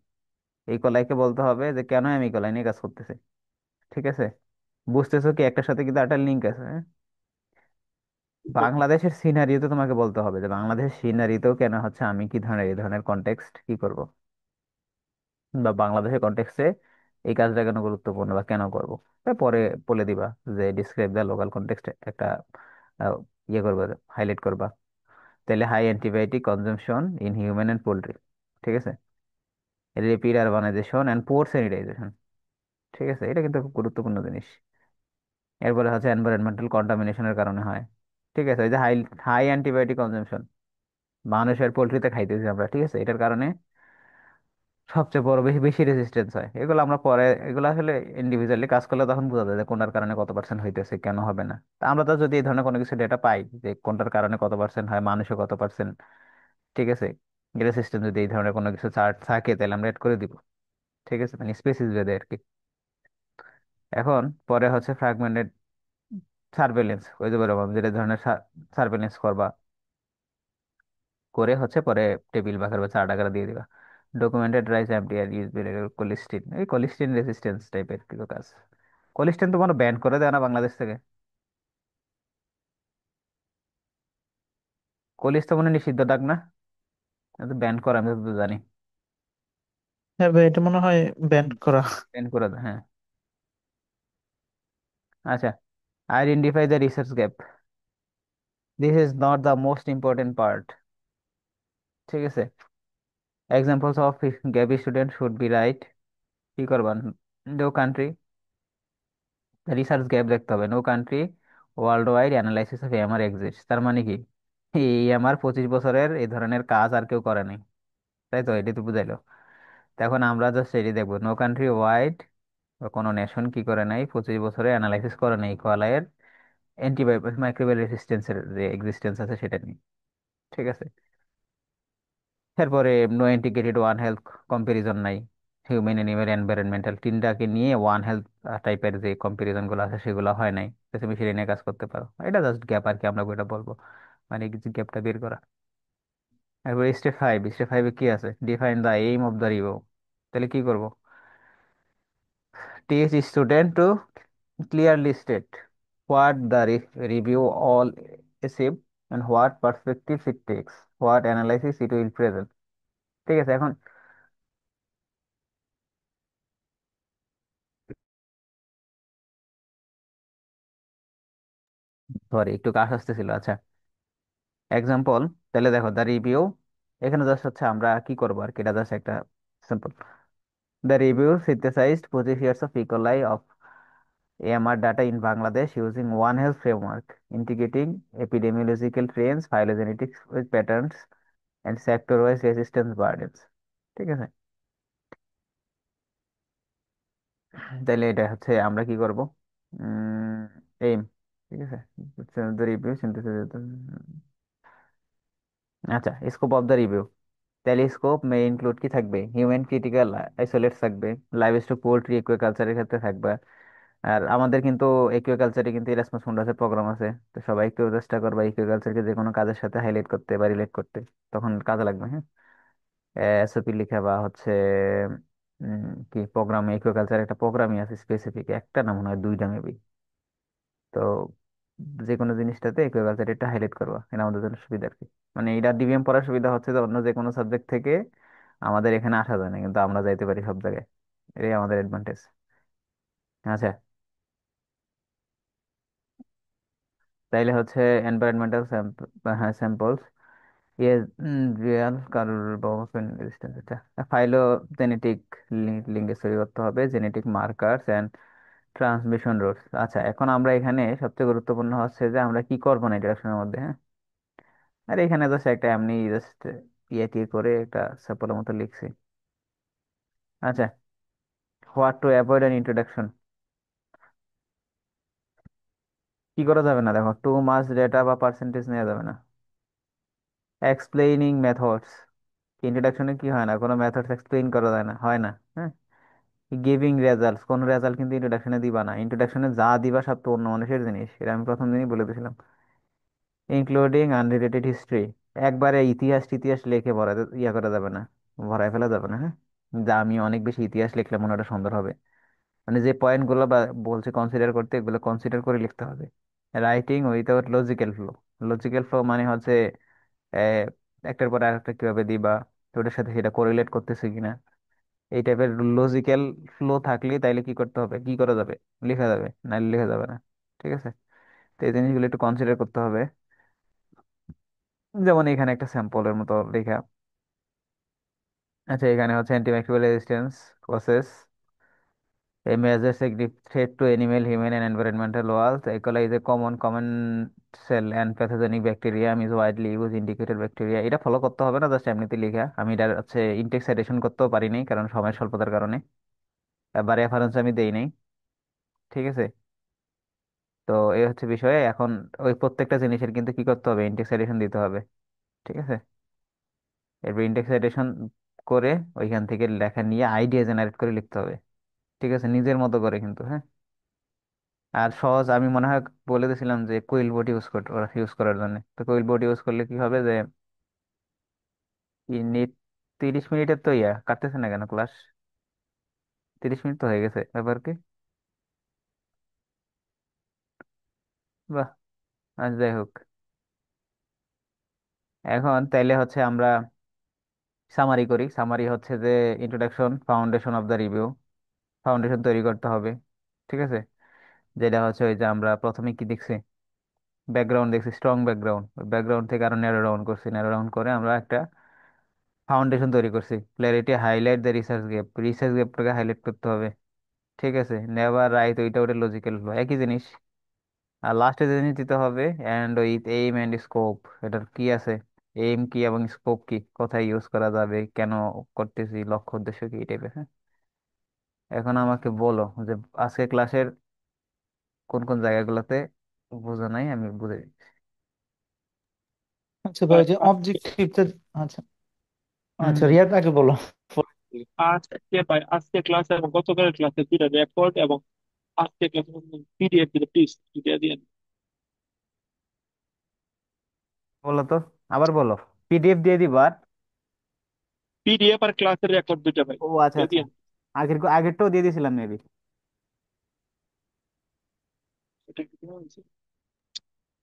ইকোলাইকে বলতে হবে যে কেন আমি ইকোলাই নিয়ে কাজ করতেছি, ঠিক আছে। বুঝতেছো কি একটার সাথে কিন্তু একটা লিঙ্ক আছে, হ্যাঁ? বাংলাদেশের সিনারিওতে তোমাকে বলতে হবে যে বাংলাদেশের সিনারিতেও কেন হচ্ছে আমি কি ধরনের এই ধরনের কনটেক্সট কি করব, বা বাংলাদেশের কনটেক্সটে এই কাজটা কেন গুরুত্বপূর্ণ বা কেন করব। পরে বলে দিবা যে ডিসক্রাইব দ্য লোকাল কনটেক্সট, একটা আহ, ইয়ে করবে, হাইলাইট করবা। তাহলে high antibiotic consumption in human and poultry, ঠিক আছে। Rapid urbanisation and poor sanitisation, ঠিক আছে, এটা কিন্তু খুব গুরুত্বপূর্ণ জিনিস। এরপরে হচ্ছে এনভায়রনমেন্টাল কন্টামিনেশনের কারণে হয়, ঠিক আছে। ওই যে হাই হাই অ্যান্টিবায়োটিক কনজাম্পশন, মানুষের পোলট্রিতে খাইতেছি আমরা, ঠিক আছে, এটার কারণে সবচেয়ে বড় বেশি বেশি রেজিস্টেন্স হয়। এগুলো আমরা পরে, এগুলো আসলে ইন্ডিভিজুয়ালি কাজ করলে তখন বোঝা যায় যে কোনটার কারণে কত পার্সেন্ট হইতেছে, কেন হবে না। তা আমরা তো যদি এই ধরনের কোনো কিছু ডেটা পাই যে কোনটার কারণে কত পার্সেন্ট হয়, মানুষে কত পার্সেন্ট, ঠিক আছে, রেজিস্টেন্স যদি এই ধরনের কোনো কিছু চার্ট থাকে, তাহলে আমরা এড করে দিব, ঠিক আছে, মানে স্পেসিস ভেদে আর কি। এখন পরে হচ্ছে ফ্র্যাগমেন্টেড সার্ভেলেন্স, ওই যে বললাম যে ধরনের সার্ভেলেন্স করবা, করে হচ্ছে পরে টেবিল বাখার বা চার্ট আকারে দিয়ে দিবা। Documented rice MTR use colistin, এই কোলিস্টিন রেসিস্টেন্স টাইপের কিছু কাজ। কোলিস্টিন তো মনে ব্যান করে দেয় না বাংলাদেশ থেকে? কোলিস তো মনে হয় নিষিদ্ধ ডাক না, ব্যান করা আমি তো জানি। হ্যাঁ ভাই, এটা মনে হয় ব্যান করা। ব্যান করে দেয়, হ্যাঁ। আচ্ছা, identify the research gap, this is not the most important part, ঠিক আছে। Examples of gap student should বি রাইট, কি করবা? নো কান্ট্রি, রিসার্চ গ্যাপ দেখতে হবে। No country world wide analysis of AMR exist, তার মানে কি এই এএমআর 25 বছরের এই ধরনের কাজ আর কেউ করে নাই, তাই তো? এটি তো বুঝাইলো। তো এখন আমরা জাস্ট এটি দেখবো, নো কান্ট্রি ওয়াইড, কোনো নেশন কি করে নাই 25 বছরে অ্যানালাইসিস করে নাই কোয়ালাইয়ের মাইক্রোবিয়াল রেসিস্টেন্সের যে এক্সিস্টেন্স আছে সেটা নিয়ে, ঠিক আছে। এরপরে no integrated one health comparison নাই, হিউম্যান অ্যানিমেল এনভায়রনমেন্টাল তিনটাকে নিয়ে ওয়ান হেলথ টাইপের যে কম্পারিজন গুলো আছে সেগুলো হয় নাই, তো তুমি সেটা নিয়ে কাজ করতে পারো। এটা জাস্ট গ্যাপ আর কি, আমরা ওইটা বলবো, মানে কিছু গ্যাপটা বের করা। এরপরে স্টেপ 5, স্টেপ 5-এ কি আছে? Define the aim of the review, তাহলে কি করব? Teach student to clearly state, what the review all achieved and what perspectives it takes, what analysis it will present। ঠিক আছে এখন, সরি একটু কাশ আসতেছিল। আচ্ছা, এক্সাম্পল, তাহলে দেখো দ্য রিভিউ, এখানে জাস্ট হচ্ছে আমরা কি করবো আর কি, এটা জাস্ট একটা simple. The review synthesized 25 years of equally of AMR data in Bangladesh using One Health framework, integrating epidemiological trends, phylogenetics with patterns, and sector-wise resistance burdens। ঠিক আছে, তাহলে এটা হচ্ছে আমরা কি করব, এইম, ঠিক আছে, দ্য রিভিউ সিনথেসিস। আচ্ছা, স্কোপ অফ দ্য রিভিউ, তাহলে স্কোপ মে ইনক্লুড কি থাকবে, হিউম্যান ক্রিটিক্যাল আইসোলেটস থাকবে, লাইভ স্টক পোল্ট্রি একুয়াকালচারের ক্ষেত্রে থাকবে। আর আমাদের কিন্তু একুয়াকালচারে কিন্তু এরাসমাস ফাউন্ডাসের প্রোগ্রাম আছে, তো সবাই একটু চেষ্টা করবা একুয়াকালচারকে যে কোনো কাজের সাথে হাইলাইট করতে বা রিলেট করতে, তখন কাজে লাগবে। হ্যাঁ, এসওপি লিখা বা হচ্ছে কি প্রোগ্রাম, একুয়াকালচার একটা প্রোগ্রামই আছে স্পেসিফিক, একটা না মনে হয় দুইটা মেবি। তো যে কোনো জিনিসটাতে একুয়াকালচার এটা হাইলাইট করবা, এটা আমাদের জন্য সুবিধা আর কি। মানে এটা ডিবিএম পড়ার সুবিধা হচ্ছে যে অন্য যে কোনো সাবজেক্ট থেকে আমাদের এখানে আসা যায় না, কিন্তু আমরা যাইতে পারি সব জায়গায়, এটাই আমাদের অ্যাডভান্টেজ। আচ্ছা, তাইলে হচ্ছে এনভায়রনমেন্টাল স্যাম্পলস, ইয়ে রিয়াল কার্বন রেজিস্ট্যান্স, এটা ফাইলোজেনেটিক লিঙ্কেজ তৈরি করতে হবে, জেনেটিক মার্কারস অ্যান্ড ট্রান্সমিশন রুটস। আচ্ছা, এখন আমরা এখানে সবচেয়ে গুরুত্বপূর্ণ হচ্ছে যে আমরা কি করবো না ইন্টারাকশনের মধ্যে। হ্যাঁ, আর এখানে জাস্ট একটা এমনি জাস্ট ইয়ে টিয়ে করে একটা স্যাম্পলের মতো লিখছি। আচ্ছা, what to avoid an introduction, কি করা যাবে না, দেখো টু মাস ডেটা বা পার্সেন্টেজ নেওয়া যাবে না। এক্সপ্লেইনিং মেথডস, ইন্ট্রোডাকশনে কি হয় না, কোনো মেথডস এক্সপ্লেইন করা যায় না, হয় না। হ্যাঁ, গিভিং রেজাল্টস, কোন রেজাল্ট কিন্তু ইন্ট্রোডাকশনে দিবা না, ইন্ট্রোডাকশনে যা দিবা সব তো অন্য মানুষের জিনিস, এটা আমি প্রথম দিনই বলে দিয়েছিলাম। ইনক্লুডিং আনরিলেটেড হিস্ট্রি, একবারে ইতিহাস টিতিহাস লিখে ইয়া করা যাবে না, ভরায় ফেলা যাবে না। হ্যাঁ, যা আমি অনেক বেশি ইতিহাস লিখলে মনে হয় সুন্দর হবে, মানে যে পয়েন্ট গুলো বা বলছে কনসিডার করতে, এগুলো কনসিডার করে লিখতে হবে। Writing without logical flow, logical flow মানে হচ্ছে আহ, একটার পর আরেকটা কিভাবে দিবা, তো ওটার সাথে সেটা কোরিলেট করতেছে কিনা, এই টাইপের লজিক্যাল ফ্লো থাকলে তাইলে কি করতে হবে, কি করা যাবে, লেখা যাবে, নাহলে লেখা যাবে না। ঠিক আছে, তো এই জিনিসগুলো একটু কনসিডার করতে হবে। যেমন এখানে একটা স্যাম্পলের মতো লেখা। আচ্ছা, এখানে হচ্ছে antimicrobial resistance process, a major threat to animal, human, and environmental walls. E. coli is a common cell and pathogenic bacterium is widely used indicator bacteria। এটা ফলো করতে হবে না, জাস্ট এমনিতে লেখা, আমি এটা হচ্ছে ইনটেক্স সাইটেশন করতেও পারি নাই কারণ সময় স্বল্পতার কারণে, বা রেফারেন্স আমি দেই নাই। ঠিক আছে, তো এই হচ্ছে বিষয়। এখন ওই প্রত্যেকটা জিনিসের কিন্তু কি করতে হবে, ইনটেক্স সাইটেশন দিতে হবে। ঠিক আছে, এরপর ইনটেক্স সাইটেশন করে ওইখান থেকে লেখা নিয়ে আইডিয়া জেনারেট করে লিখতে হবে। ঠিক আছে, নিজের মতো করে কিন্তু। হ্যাঁ, আর সহজ আমি মনে হয় বলে দিয়েছিলাম যে কোইল বোট ইউজ করার জন্য, তো কোইল বোট ইউজ করলে কি হবে যে নেট 30 মিনিটের তো ইয়া কাটতেছে না কেন ক্লাস, 30 মিনিট তো হয়ে গেছে, ব্যাপার কি? বাহ, আজ যাই হোক, এখন তাইলে হচ্ছে আমরা সামারি করি। সামারি হচ্ছে যে introduction, foundation of the review, foundation তৈরি করতে হবে। ঠিক আছে, যেটা হচ্ছে ওই যে আমরা প্রথমে কি দেখছি, ব্যাকগ্রাউন্ড দেখছি, স্ট্রং ব্যাকগ্রাউন্ড, ব্যাকগ্রাউন্ড থেকে আরো ন্যারো ডাউন করছি, ন্যারো ডাউন করে আমরা একটা ফাউন্ডেশন তৈরি করছি। Clarity, highlight the research gap, research গ্যাপটাকে হাইলাইট করতে হবে। ঠিক আছে, নেভার রাইট ওইটা ওটা লজিক্যাল ফ্লো, একই জিনিস। আর লাস্টে যে জিনিস দিতে হবে, and with aim and scope, এটার কি আছে, এইম কি এবং স্কোপ কি, কোথায় ইউজ করা যাবে, কেন করতেছি, লক্ষ্য উদ্দেশ্য কি, এই টাইপের। হ্যাঁ, এখন আমাকে বলো যে আজকে ক্লাসের কোন কোন জায়গাগুলোতে বোঝা নাই, আমি বুঝে দিচ্ছি। আচ্ছা ভাই, আ- ওই যে আজকে অবজেক্টিভটা, আচ্ছা হুম আচ্ছা, হুম। রিয়াদ আগে বলো। আজকে ক্লাস এবং গতকালের ক্লাসে দুইটা রেকর্ড এবং আজকে ক্লাসে পিডিএফ দিলে প্লিজ দিয়ে দিন। বলো তো, আবার বলো, পিডিএফ দিয়ে দিবা? পিডিএফ আর ক্লাসের রেকর্ড দুইটা ভাই ও আচ্ছা দিয়ে আচ্ছা, দিন। আগেরটাও দিয়ে দিয়েছিলাম মেবি। এটা কি দেওয়া হয়েছে?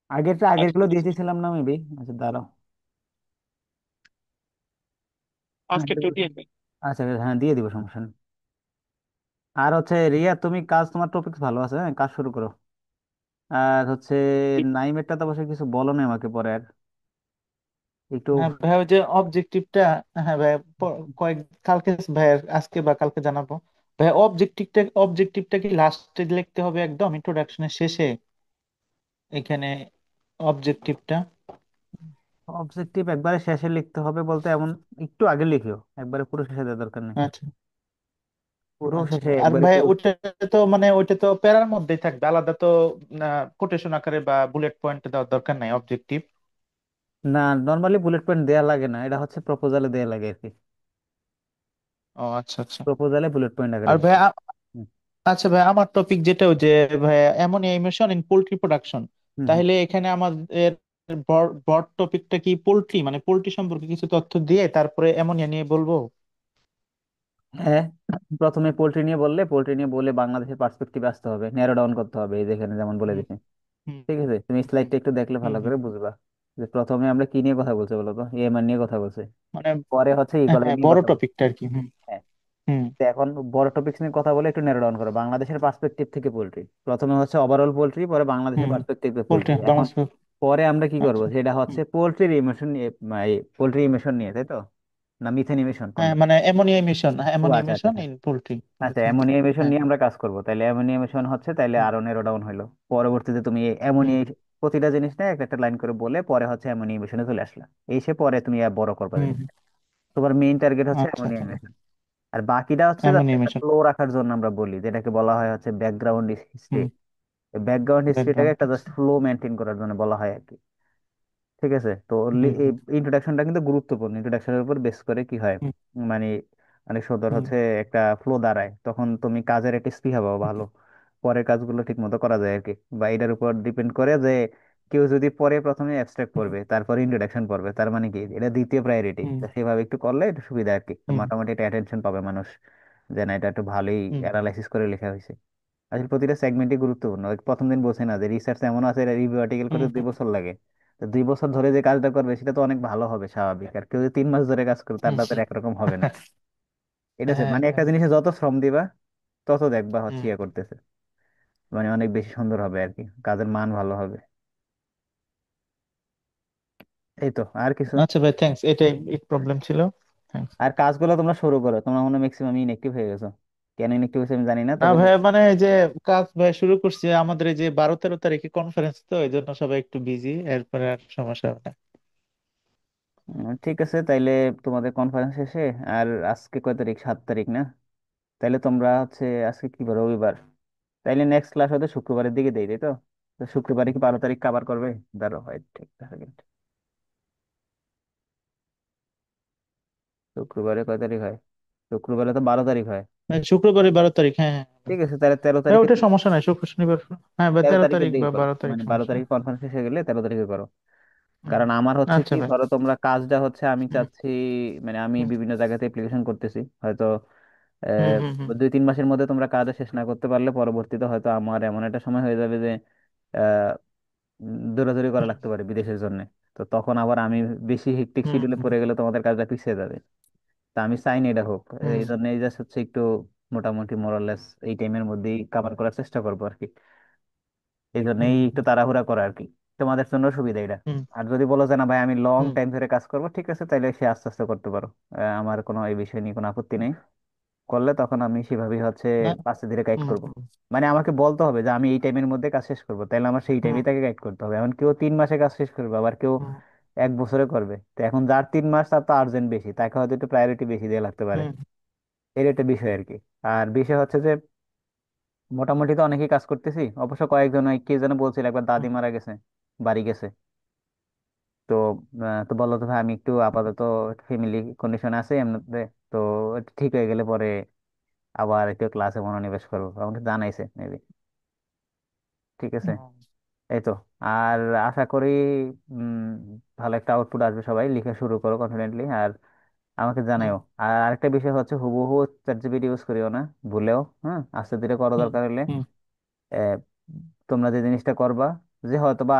আগের আজকে গুলো তো দিয়ে শেষ। দিয়েছিলাম না মেবি। আচ্ছা দাঁড়াও। হ্যাঁ, আজকে তো দিয়ে নেই। আচ্ছা হ্যাঁ দিয়ে দিব, সমস্যা নেই। আর হচ্ছে রিয়া, তুমি কাজ, তোমার টপিক ভালো আছে, হ্যাঁ কাজ শুরু করো। আর হচ্ছে নাইমেরটা তো অবশ্যই কিছু বলো না আমাকে পরে আর একটু। হ্যাঁ ভাই, ওই যে অবজেক্টিভটা, হ্যাঁ ভাই, কয়েক কালকে ভাই, আজকে বা কালকে জানাবো ভাই। অবজেক্টিভটা কি লাস্টে লিখতে হবে একদম ইন্ট্রোডাকশনের শেষে এখানে অবজেক্টিভটা? অবজেক্টিভ একবারে শেষে লিখতে হবে বলতে এমন একটু আগে লিখিও, একবারে পুরো শেষে দেওয়ার দরকার নেই। আচ্ছা পুরো আচ্ছা শেষে ভাই। আর একবারে ভাই পুরো। ওটা তো মানে ওইটা তো প্যারার মধ্যেই থাকবে, আলাদা তো কোটেশন আকারে বা বুলেট পয়েন্ট দেওয়ার দরকার নাই অবজেক্টিভ? না, নর্মালি বুলেট পয়েন্ট দেয়া লাগে না, এটা হচ্ছে প্রপোজালে দেয়া লাগে আর কি। ও আচ্ছা আচ্ছা। প্রপোজালে বুলেট পয়েন্ট আকারে আর ভাই দিতে হয়। হুম। আচ্ছা ভাই, আমার টপিক যেটা ওই যে ভাই ammonia emission in poultry production, হুম হুম। তাহলে এখানে আমাদের ব্রড টপিকটা কি পোল্ট্রি, মানে পোল্ট্রি সম্পর্কে কিছু তথ্য দিয়ে তারপরে অ্যামোনিয়া নিয়ে বলবো? হ্যাঁ, প্রথমে পোল্ট্রি নিয়ে বললে, পোল্ট্রি নিয়ে বলে বাংলাদেশের পার্সপেক্টিভে আসতে হবে, ন্যারো ডাউন করতে হবে, এই যেখানে যেমন বলে হুম দিচ্ছি। হুম ঠিক আছে, তুমি হুম স্লাইডটা একটু দেখলে হুম ভালো হুম। করে বুঝবা যে প্রথমে আমরা কি নিয়ে কথা বলছি বলো তো, এএমআর নিয়ে কথা বলছি। মানে পরে হচ্ছে ইকোলজি হ্যাঁ, নিয়ে বড় কথা বলছি। টপিকটা আর কি। হুম হ্যাঁ, হুম তো এখন বড় টপিকস নিয়ে কথা বলে একটু ন্যারো ডাউন করো বাংলাদেশের পার্সপেক্টিভ থেকে পোল্ট্রি। প্রথমে হচ্ছে ওভারঅল পোল্ট্রি, পরে বাংলাদেশের হুম। পার্সপেক্টিভে পোল্ট্রি পোল্ট্রি। এখন বাংলাদেশ। পরে আমরা কি করব, আচ্ছা। সেটা হচ্ছে পোল্ট্রির ইমিশন নিয়ে, পোল্ট্রি ইমিশন নিয়ে, তাই তো? না মিথেন ইমিশন হ্যাঁ কোনটা? মানে অ্যামোনিয়া ইমিশন, হ্যাঁ ও অ্যামোনিয়া আচ্ছা আচ্ছা ইমিশন হ্যাঁ। In poultry. আচ্ছা, অ্যামোনিয়া এমিশন হ্যাঁ। নিয়ে আমরা কাজ করব, তাহলে অ্যামোনিয়া এমিশন হচ্ছে, তাইলে হুম আরো নেরো ডাউন হলো। পরবর্তীতে তুমি হুম অ্যামোনিয়া, প্রতিটা জিনিস না একটা একটা লাইন করে বলে পরে হচ্ছে অ্যামোনিয়া এমিশনে চলে আসলা। এসে পরে তুমি আর বড় করবা হুম জিনিস। হুম। তোমার মেইন টার্গেট হচ্ছে আচ্ছা অ্যামোনিয়া আচ্ছা। এমিশন। আর বাকিটা হচ্ছে জাস্ট অ্যামোনিয়া একটা ইমিশন। ফ্লো রাখার জন্য আমরা বলি, যেটাকে বলা হয় হচ্ছে ব্যাকগ্রাউন্ড হিস্ট্রি। হুম। ব্যাকগ্রাউন্ড হিস্ট্রিটাকে ব্যাকগ্রাউন্ড। একটা জাস্ট ফ্লো মেনটেন করার জন্য বলা হয় আর কি। ঠিক আছে, তো হুম এই হুম ইন্ট্রোডাকশনটা কিন্তু গুরুত্বপূর্ণ। ইন্ট্রোডাকশনের উপর বেস করে কি হয়, হুম মানে অনেক সুন্দর হুম হচ্ছে একটা ফ্লো দাঁড়ায়, তখন তুমি কাজের একটা স্পৃহা পাবো ভালো। পরের কাজগুলো ঠিক মতো করা যায় আর কি। বা এটার উপর ডিপেন্ড করে যে কেউ যদি পরে প্রথমে অ্যাবস্ট্রাক্ট হুম পড়বে তারপর ইন্ট্রোডাকশন পড়বে, তার মানে কি এটা দ্বিতীয় প্রায়োরিটি, হুম সেভাবে একটু করলে একটু সুবিধা আর কি। হুম মোটামুটি একটা অ্যাটেনশন পাবে মানুষ, যে না এটা একটু ভালোই হুম অ্যানালাইসিস করে লেখা হয়েছে। আসলে প্রতিটা সেগমেন্টই গুরুত্বপূর্ণ। ওই প্রথম দিন বলছে না যে রিসার্চ এমন আছে, রিভিউ আর্টিকেল হুম করতে দুই হুম বছর লাগে। তো 2 বছর ধরে যে কাজটা করবে সেটা তো অনেক ভালো হবে স্বাভাবিক। আর কেউ যদি 3 মাস ধরে কাজ করবে হুম। তারটা তো একরকম হবে না। এটা হচ্ছে হ্যাঁ মানে একটা হ্যাঁ। জিনিসে যত শ্রম দিবা তত দেখবা হচ্ছে হুম। ইয়ে করতেছে, মানে অনেক বেশি সুন্দর হবে আর কি, কাজের মান ভালো হবে। এই তো, আর কিছু? আচ্ছা ভাই, থ্যাঙ্কস, এটাই প্রবলেম ছিল। Thanks. আর কাজগুলো তোমরা শুরু করো, তোমরা মনে ম্যাক্সিমাম ইনএক্টিভ হয়ে গেছো। কেন ইনএক্টিভ হয়েছে আমি জানি না, না তবে ভাই, মানে এই যে কাজ ভাই শুরু করছি, আমাদের এই যে 12-13 তারিখে কনফারেন্স, তো এই জন্য সবাই একটু বিজি, এরপরে আর সমস্যা হবে না। ঠিক আছে তাইলে তোমাদের কনফারেন্স শেষে, আর আজকে কয় তারিখ, 7 তারিখ না? তাইলে তোমরা হচ্ছে আজকে কি বার, রবিবার, তাইলে নেক্সট ক্লাস হয়তো শুক্রবারের দিকে দেই, তাই তো? তো শুক্রবারে কি 12 তারিখ কভার করবে? দাঁড়াও হয় ঠিক আছে। শুক্রবারে কয় তারিখ হয়? শুক্রবারে তো 12 তারিখ হয়। শুক্রবারে 12 তারিখ, হ্যাঁ হ্যাঁ ঠিক আছে, তাহলে তেরো ভাই, তারিখে ওটা সমস্যা নাই, শুক্র শনিবার। হ্যাঁ ভাই, তেরো তেরো তারিখের তারিখ দিকে বা করো, 12 তারিখ মানে বারো সমস্যা তারিখ নেই। কনফারেন্স শেষ হয়ে গেলে 13 তারিখে করো। হুম। কারণ আমার হচ্ছে আচ্ছা কি, ভাই। ধরো তোমরা কাজটা হচ্ছে আমি হুম চাচ্ছি, মানে আমি হুম বিভিন্ন জায়গাতে অ্যাপ্লিকেশন করতেছি হয়তো, হুম হুম হুম 2-3 মাসের মধ্যে তোমরা কাজটা শেষ না করতে পারলে পরবর্তীতে হয়তো আমার এমন একটা সময় হয়ে যাবে যে আহ, দৌড়াদৌড়ি করা হুম লাগতে পারে বিদেশের জন্য। তো তখন আবার আমি বেশি হেক্টিক হুম শিডিউলে হুম পড়ে গেলে তোমাদের কাজটা পিছিয়ে যাবে। তা আমি চাই না এটা হোক। হুম এই জন্য এই জাস্ট হচ্ছে একটু মোটামুটি মোরালেস এই টাইমের মধ্যেই কভার করার চেষ্টা করবো আর কি। এই জন্যই হুম একটু তাড়াহুড়া করা আর কি, তোমাদের জন্য সুবিধা এটা। হুম আর যদি বলো যে না ভাই আমি লং হুম টাইম ধরে কাজ করবো, ঠিক আছে, তাইলে সে আস্তে আস্তে করতে পারো। আমার কোনো এই বিষয় নিয়ে কোনো আপত্তি নেই। করলে তখন আমি সেভাবেই হচ্ছে না। আস্তে ধীরে গাইড হুম করবো। হুম মানে আমাকে বলতে হবে যে আমি এই টাইমের মধ্যে কাজ শেষ করবো, তাহলে আমার সেই হুম টাইমেই তাকে গাইড করতে হবে। এখন কেউ 3 মাসে কাজ শেষ করবে, আবার কেউ হুম 1 বছরে করবে। তো এখন যার 3 মাস তার তো আর্জেন্ট বেশি, তাকে হয়তো একটু প্রায়োরিটি বেশি দেওয়া লাগতে পারে। হুম এর একটা বিষয় আর কি। আর বিষয় হচ্ছে যে মোটামুটি তো অনেকেই কাজ করতেছি, অবশ্য কয়েকজন, ওই কে যেন বলছিল একবার দাদি হুম মারা গেছে, বাড়ি গেছে। তো তো বললো তো ভাই আমি একটু আপাতত ফ্যামিলি কন্ডিশন আছে এমনিতে, তো একটু ঠিক হয়ে গেলে পরে আবার একটু ক্লাসে মনোনিবেশ করবো, আমাকে জানাইছে মেবি। ঠিক আছে, হুম এই তো। আর আশা করি উম ভালো একটা আউটপুট আসবে, সবাই লিখে শুরু করো কনফিডেন্টলি, আর আমাকে হুম জানাও। আর আরেকটা বিষয় হচ্ছে হুবহু চ্যাট জিপিটি ইউজ করিও না ভুলেও, হ্যাঁ, আস্তে ধীরে করো হুম দরকার হলে। হুম তোমরা যে জিনিসটা করবা, যে হয়তো বা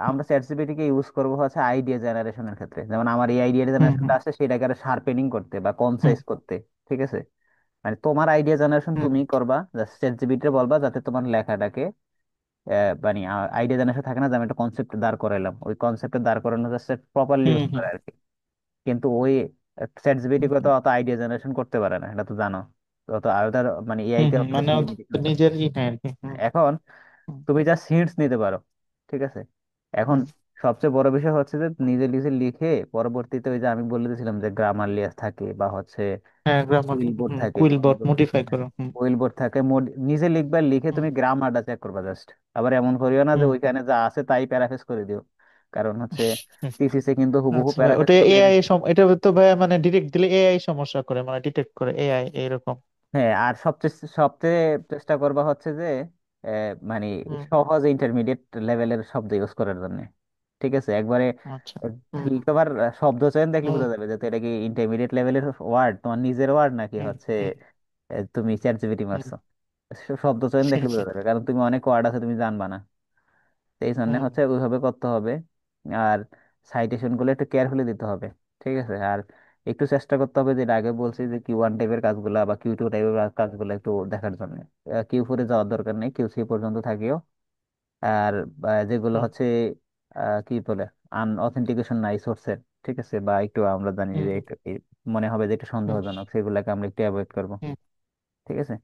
আমরা চ্যাট জিপিটি কে ইউজ করবো হচ্ছে আইডিয়া জেনারেশনের ক্ষেত্রে, যেমন আমার এই আইডিয়া হুম জেনারেশনটা হুম আছে সেটাকে আরো শার্পেনিং করতে বা হুম কনসাইজ করতে। ঠিক আছে, মানে তোমার আইডিয়া জেনারেশন হুম তুমি করবা, জাস্ট চ্যাট জিপিটি বলবা যাতে তোমার লেখাটাকে মানে আইডিয়া জেনারেশন থাকে না যে আমি একটা কনসেপ্ট দাঁড় করাইলাম, ওই কনসেপ্টে দাঁড় করানো জাস্ট প্রপারলি হুম ইউজ হুম করে আর কি। কিন্তু ওই চ্যাট জিপিটি হুম তো হুম অত আইডিয়া জেনারেশন করতে পারে না, এটা তো জানো। অত আলাদা মানে এআই হুম তে হুম, মানে বেশি ওদের লিমিটেশন আছে। নিজের নাই আর কি। হুম এখন হুম তুমি যা সিডস নিতে পারো, ঠিক আছে। এখন হুম। সবচেয়ে বড় বিষয় হচ্ছে যে নিজে নিজে লিখে পরবর্তীতে ওই যে আমি বলে দিয়েছিলাম যে গ্রামারলিয়াস থাকে বা হচ্ছে হ্যাঁ, গ্রামার। কুইল বোর্ড থাকে, কুইল কুইল বট বোর্ড মডিফাই করো। হুম কুইল বোর্ড থাকে নিজে লিখবা, লিখে হুম তুমি গ্রামারটা চেক করবা জাস্ট। আবার এমন করিও না যে হুম ওইখানে যা আছে তাই প্যারাফ্রেজ করে দিও, কারণ হচ্ছে হুম। থিসিসে কিন্তু হুবহু আচ্ছা ভাই, প্যারাফ্রেজ ওটা করলে। এআই এটা তো ভাই মানে ডিরেক্ট দিলে এআই সমস্যা করে, মানে ডিটেক্ট করে এআই এইরকম। হ্যাঁ, আর সবচেয়ে সবচেয়ে চেষ্টা করবা হচ্ছে যে মানে হুম। সহজ ইন্টারমিডিয়েট লেভেলের শব্দ ইউজ করার জন্য। ঠিক আছে, একবারে আচ্ছা। হুম তোমার শব্দ চয়ন দেখলে হুম বোঝা যাবে যে তো এটা কি ইন্টারমিডিয়েট লেভেলের ওয়ার্ড, তোমার নিজের ওয়ার্ড নাকি হুম হচ্ছে হুম তুমি চ্যাট জিপিটি হুম মারছো। শব্দ চয়ন দেখলে বোঝা হুম যাবে, কারণ তুমি অনেক ওয়ার্ড আছে তুমি জানবা না। তো এই জন্য হুম হচ্ছে ওইভাবে করতে হবে। আর সাইটেশন গুলো একটু কেয়ারফুলি দিতে হবে। ঠিক আছে, আর একটু চেষ্টা করতে হবে, যেটা আগে বলছি যে কিউ 1 টাইপের কাজগুলা বা কিউ 2 টাইপের কাজগুলো একটু দেখার জন্য। কিউ 4-এ যাওয়ার দরকার নেই, Q3 পর্যন্ত থাকিও। আর যেগুলো হুম হচ্ছে কি বলে অথেন্টিকেশন নাই সোর্সের, ঠিক আছে, বা একটু আমরা জানি হুম যে হুম একটু মনে হবে যে একটু হুম সন্দেহজনক, সেগুলোকে আমরা একটু অ্যাভয়েড করবো। হুম। ঠিক আছে,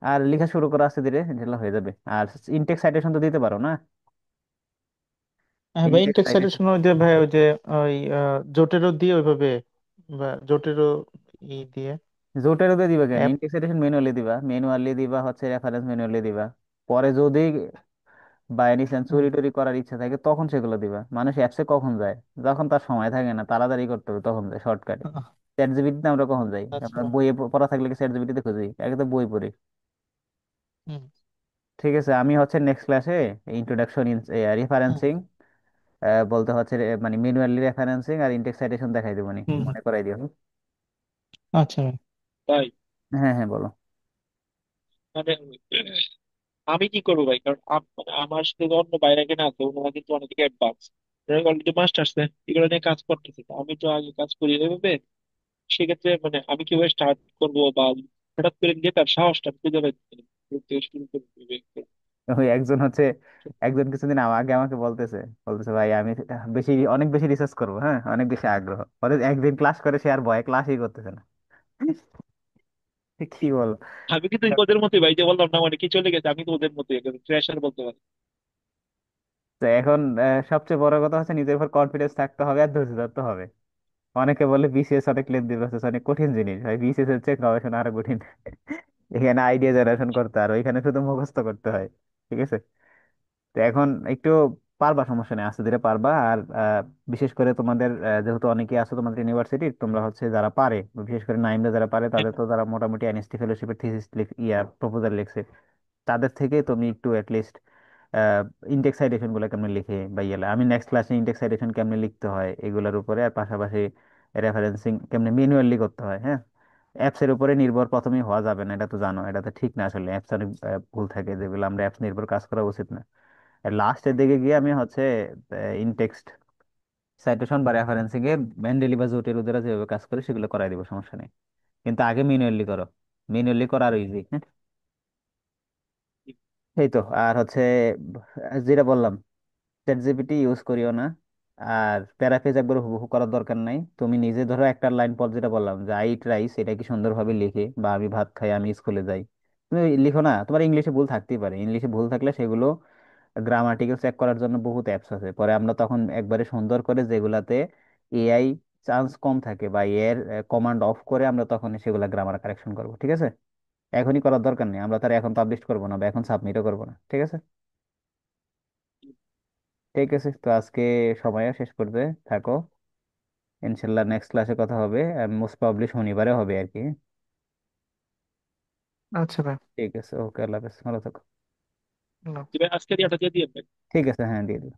আর লেখা শুরু করা আস্তে ধীরে, ইনশাল্লাহ হয়ে যাবে। আর ইনটেক্স সাইটেশন তো দিতে পারো না? হ্যাঁ ভাই, ইনটেক্স ইনটেক্স সাইটেশন সাইটেশন ওই যে ভাই ওই যে ওই জোটেরও দিয়ে ওইভাবে, বা জোটেরও ই দিয়ে জোটেরও দিয়ে দিবা কেন? অ্যাপ। ইনটেক্স সাইটেশন ম্যানুয়ালি দিবা, ম্যানুয়ালি দিবা হচ্ছে রেফারেন্স ম্যানুয়ালি দিবা। পরে যদি বাই এনি চান্স চুরি টুরি করার ইচ্ছা থাকে তখন সেগুলো দিবা। মানুষ অ্যাপসে কখন যায়? যখন তার সময় থাকে না, তাড়াতাড়ি করতে হবে তখন যায় শর্টকাটে। চ্যাট জিপিটিতে আমরা কখন যাই? আমরা আচ্ছা। বইয়ে পড়া থাকলে কি চ্যাট জিপিটিতে খুঁজি? আগে তো বই পড়ি। হুম ঠিক আছে, আমি হচ্ছে নেক্সট ক্লাসে ইন্ট্রোডাকশন ইন হুম রিফারেন্সিং বলতে হচ্ছে মানে ম্যানুয়ালি রেফারেন্সিং আর ইনটেক্স সাইটেশন দেখাই দেবো নি, হুম হুম। মনে করাই দিও। আচ্ছা ভাই। তাই হ্যাঁ হ্যাঁ, বলো। মানে আমি কি করবো ভাই? কারণ মানে আমার সাথে যে অন্য বাইরে কেনা আছে ওনারা কিন্তু অনেক অ্যাডভান্স, অলরেডি মাস্টার্স এগুলো নিয়ে কাজ করতেছে। তো আমি তো আগে কাজ করি এভাবে। সেক্ষেত্রে মানে আমি কিভাবে স্টার্ট করবো, বা হঠাৎ করে গিয়ে তার সাহসটা খুঁজে পাচ্ছি না। করতে শুরু করতে ওই একজন হচ্ছে, একজন কিছুদিন আগে আমাকে বলতেছে, ভাই আমি বেশি অনেক বেশি রিসার্চ করবো, হ্যাঁ অনেক বেশি আগ্রহ। পরে একদিন ক্লাস করে সে আর ভয়ে ক্লাসই করতেছে না। কি বলো? আমি কিন্তু ওদের মতোই ভাই, যে বললাম না মানে কি চলে গেছে, আমি তো ওদের মতোই একদম ফ্রেশার বলতে পারি। তো এখন সবচেয়ে বড় কথা হচ্ছে নিজের উপর কনফিডেন্স থাকতে হবে আর ধৈর্য ধরতে হবে। অনেকে বলে বিসিএস অনেক লেন্দি প্রসেস, অনেক কঠিন জিনিস। ভাই বিসিএস হচ্ছে গবেষণা আরো কঠিন। এখানে আইডিয়া জেনারেশন করতে হয় আর ওইখানে শুধু মুখস্থ করতে হয়। ঠিক আছে, তো এখন একটু পারবা, সমস্যা নেই, আস্তে ধীরে পারবা। আর বিশেষ করে তোমাদের যেহেতু অনেকেই আছে তোমাদের ইউনিভার্সিটি, তোমরা হচ্ছে যারা পারে, বিশেষ করে নাইমরা যারা পারে, তাদের তো যারা মোটামুটি এনএসটি ফেলোশিপের থিসিস প্রপোজাল লিখছে, তাদের থেকে তুমি একটু অ্যাটলিস্ট ইনটেক্স সাইটেশন গুলো কেমনে লিখে বা ইয়েলা, আমি নেক্সট ক্লাসে ইনটেক্স সাইটেশন কেমনে লিখতে হয় এগুলোর উপরে, আর পাশাপাশি রেফারেন্সিং কেমনে ম্যানুয়ালি করতে হয়। হ্যাঁ, অ্যাপস এর উপরে নির্ভর প্রথমেই হওয়া যাবে না, এটা তো জানো, এটা তো ঠিক না আসলে। অ্যাপস অনেক ভুল থাকে, যেগুলো আমরা অ্যাপস নির্ভর কাজ করা উচিত না। লাস্টের দিকে গিয়ে আমি হচ্ছে ইনটেক্সট সাইটেশন বা রেফারেন্সিং এ মেন্ডেলি বা জোটের ওদের যেভাবে কাজ করে সেগুলো করাই দিব, সমস্যা নেই। কিন্তু আগে ম্যানুয়ালি করো, ম্যানুয়ালি করা আরো ইজি। হ্যাঁ, এই তো। আর হচ্ছে যেটা বললাম, চ্যাট জিপিটি ইউজ করিও না। আর প্যারাফ্রেজ একবার হুবহু করার দরকার নাই। তুমি নিজে ধরো একটা লাইন পর, যেটা বললাম যে আই ইট রাইস, এটা কি সুন্দরভাবে লিখে, বা আমি ভাত খাই, আমি স্কুলে যাই, তুমি লিখো না। তোমার ইংলিশে ভুল থাকতেই পারে, ইংলিশে ভুল থাকলে সেগুলো গ্রামাটিক্যাল চেক করার জন্য বহুত অ্যাপস আছে। পরে আমরা তখন একবারে সুন্দর করে যেগুলাতে এআই চান্স কম থাকে বা এর কমান্ড অফ করে আমরা তখন সেগুলা গ্রামার কারেকশন করবো। ঠিক আছে, এখনই করার দরকার নেই, আমরা তার এখন পাবলিশ করবো না বা এখন সাবমিটও করবো না। ঠিক আছে, ঠিক আছে, তো আজকে সময়ও শেষ করতে থাকো। ইনশাল্লাহ নেক্সট ক্লাসে কথা হবে, মোস্ট প্রবাবলি শনিবারে হবে আর কি। আচ্ছা ভাই। ঠিক আছে, ওকে, আল্লাহ হাফেজ, ভালো থাকো। আল্লাহ যে ভাই আজকে দিয়ে দিয়ে দিয়ে ঠিক আছে, হ্যাঁ দিয়ে দিবো।